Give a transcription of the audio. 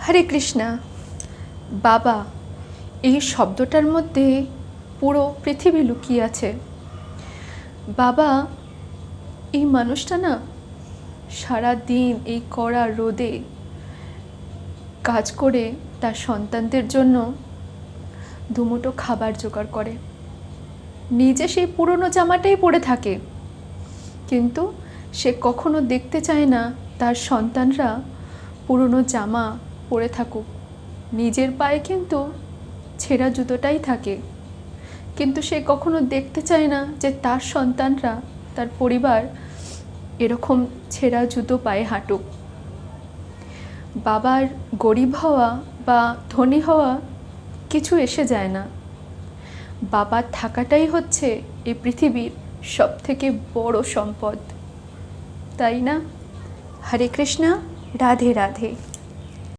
হরে কৃষ্ণা। বাবা এই শব্দটার মধ্যে পুরো পৃথিবী লুকিয়ে আছে। বাবা এই মানুষটা না সারা দিন এই কড়া রোদে কাজ করে তার সন্তানদের জন্য দুমুঠো খাবার জোগাড় করে। নিজে সেই পুরনো জামাটাই পরে থাকে, কিন্তু সে কখনো দেখতে চায় না তার সন্তানরা পুরনো জামা পরে থাকুক। নিজের পায়ে কিন্তু ছেঁড়া জুতোটাই থাকে, কিন্তু সে কখনো দেখতে চায় না যে তার সন্তানরা, তার পরিবার এরকম ছেঁড়া জুতো পায়ে হাঁটুক। বাবার গরিব হওয়া বা ধনী হওয়া কিছু এসে যায় না। বাবার থাকাটাই হচ্ছে এই পৃথিবীর সবথেকে বড় সম্পদ, তাই না? হরে কৃষ্ণা, রাধে রাধে।